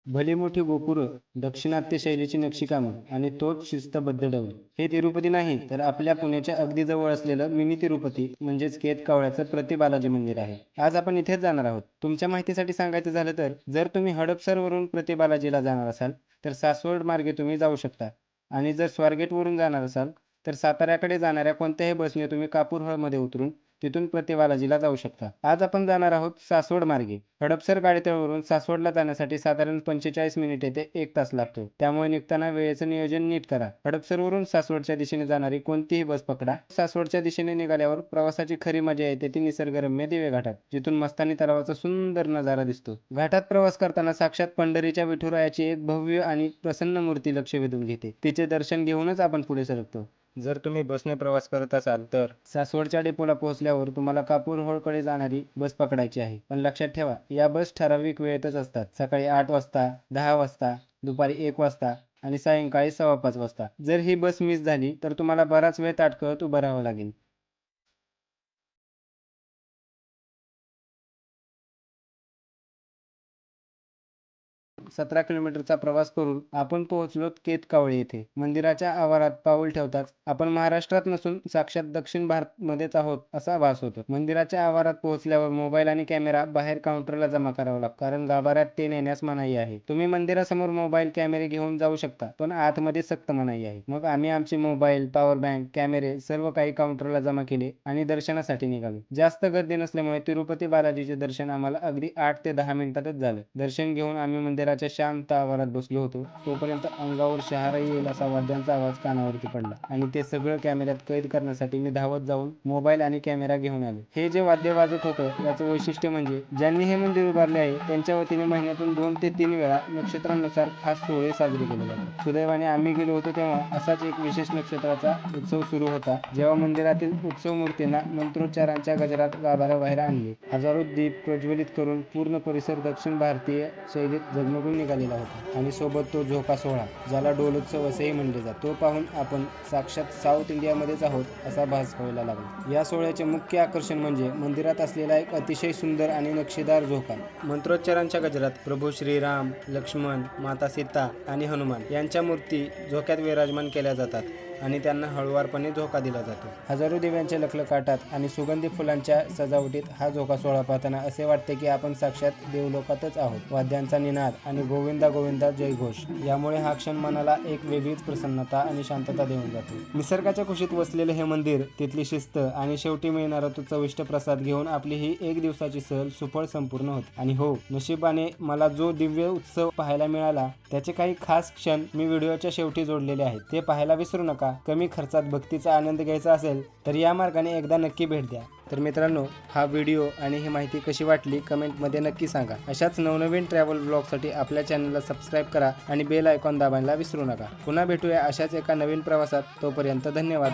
भली मोठी गोपुरं, दाक्षिणात्य शैलीची नक्षीकामं आणि तोच शिस्तबद्ध डौल. हे तिरुपती नाही, तर आपल्या पुण्याच्या अगदी जवळ असलेलं मिनी तिरुपती म्हणजेच केतकावळ्याचं प्रति बालाजी मंदिर आहे. आज आपण इथेच जाणार आहोत. तुमच्या माहितीसाठी सांगायचं झालं तर, जर तुम्ही हडपसरवरून प्रति बालाजीला जाणार असाल, तर सासवड मार्गे तुम्ही जाऊ शकता. आणि जर स्वारगेटवरून जाणार असाल, तर साताऱ्याकडे जाणाऱ्या कोणत्याही बसने तुम्ही कापूरहोळमध्ये उतरून तिथून प्रति बालाजीला जाऊ शकता. आज आपण जाणार आहोत सासवड मार्गे. हडपसर गाडीतळावरून सासवडला जाण्यासाठी साधारण 45 मिनिटे ते 1 तास लागतो. त्यामुळे निघताना वेळेचं नियोजन नीट करा. हडपसरवरून सासवडच्या दिशेने जाणारी कोणतीही बस पकडा. सासवडच्या दिशेने निघाल्यावर प्रवासाची खरी मजा येते ती निसर्गरम्य दिवे घाटात, जिथून मस्तानी तलावाचा सुंदर नजारा दिसतो. घाटात प्रवास करताना साक्षात पंढरीच्या विठुरायाची एक भव्य आणि प्रसन्न मूर्ती लक्ष वेधून घेते. तिचे दर्शन घेऊनच आपण पुढे सरकतो. जर तुम्ही बसने प्रवास करत असाल तर सासवडच्या डेपोला पोहोचल्यावर तुम्हाला कापूरहोळकडे जाणारी बस पकडायची आहे. पण लक्षात ठेवा, या बस ठराविक वेळेतच असतात. सकाळी 8 वाजता, 10 वाजता, दुपारी 1 वाजता आणि सायंकाळी 5:15 वाजता. जर ही बस मिस झाली तर तुम्हाला बराच वेळ ताटकळत उभं राहावं लागेल. 17 किलोमीटरचा प्रवास करून आपण पोहोचलो केतकावळे येथे. मंदिराच्या आवारात पाऊल ठेवताच आपण महाराष्ट्रात नसून साक्षात दक्षिण भारतमध्येच आहोत असा भास होतो. मंदिराच्या आवारात पोहोचल्यावर मोबाईल आणि कॅमेरा बाहेर काउंटरला जमा करावा लागतो, कारण गाभाऱ्यात ते नेण्यास मनाई आहे. तुम्ही मंदिरासमोर मोबाईल कॅमेरे घेऊन जाऊ शकता, पण आतमध्ये सक्त मनाई आहे. मग आम्ही आमचे मोबाईल, पॉवर बँक, कॅमेरे सर्व काही काउंटरला जमा केले आणि दर्शनासाठी निघालो. जास्त गर्दी नसल्यामुळे तिरुपती बालाजीचे दर्शन आम्हाला अगदी 8 ते 10 मिनिटातच झालं. दर्शन घेऊन आम्ही मंदिराच्या शांत आवारात बसलो होतो. तोपर्यंत अंगावर शहारा येईल असा वाद्यांचा आवाज कानावरती पडला आणि ते सगळं कॅमेऱ्यात कैद करण्यासाठी मी धावत जाऊन मोबाईल आणि कॅमेरा घेऊन आलो. हे जे वाद्य वाजत होतं याचं वैशिष्ट्य म्हणजे ज्यांनी हे मंदिर उभारले आहे त्यांच्या वतीने महिन्यातून 2 ते 3 वेळा नक्षत्रानुसार खास सोहळे साजरे केले जातात. सुदैवाने आम्ही गेलो होतो तेव्हा असाच एक विशेष नक्षत्राचा उत्सव सुरू होता, जेव्हा मंदिरातील उत्सव मूर्तींना मंत्रोच्चारांच्या गजरात गाभाऱ्याबाहेर आणले. हजारो दीप प्रज्वलित करून पूर्ण परिसर दक्षिण भारतीय शैलीत झगमगून निघालेला होता. आणि सोबत तो झोका सोहळा, ज्याला डोलोत्सव असेही म्हणले जाते, तो पाहून आपण साक्षात साऊथ इंडियामध्येच आहोत असा भास व्हायला लागला. या सोहळ्याचे मुख्य आकर्षण म्हणजे मंदिरात असलेला एक अतिशय सुंदर आणि नक्षीदार झोका. मंत्रोच्चारांच्या गजरात प्रभू श्रीराम, लक्ष्मण, माता सीता आणि हनुमान यांच्या मूर्ती झोक्यात विराजमान केल्या जातात आणि त्यांना हळुवारपणे झोका दिला जातो. हजारो दिव्यांच्या लखलखाटात आणि सुगंधी फुलांच्या सजावटीत हा झोका सोहळा पाहताना असे वाटते की आपण साक्षात देवलोकातच आहोत. वाद्यांचा निनाद आणि गोविंदा गोविंदा जयघोष यामुळे हा क्षण मनाला एक वेगळीच प्रसन्नता आणि शांतता देऊन जातो. निसर्गाच्या कुशीत वसलेले हे मंदिर, तिथली शिस्त आणि शेवटी मिळणारा तो चविष्ट प्रसाद घेऊन आपली ही 1 दिवसाची सहल सुफळ संपूर्ण होते. आणि हो, नशिबाने मला जो दिव्य उत्सव पाहायला मिळाला त्याचे काही खास क्षण मी व्हिडिओच्या शेवटी जोडलेले आहेत, ते पाहायला विसरू नका. कमी खर्चात भक्तीचा आनंद घ्यायचा असेल तर या मार्गाने एकदा नक्की भेट द्या. तर मित्रांनो, हा व्हिडिओ आणि ही माहिती कशी वाटली कमेंटमध्ये नक्की सांगा. अशाच नवनवीन ट्रॅव्हल ब्लॉगसाठी आपल्या चॅनलला सबस्क्राईब करा आणि बेल आयकॉन दाबायला विसरू नका. पुन्हा भेटूया अशाच एका नवीन प्रवासात. तोपर्यंत धन्यवाद.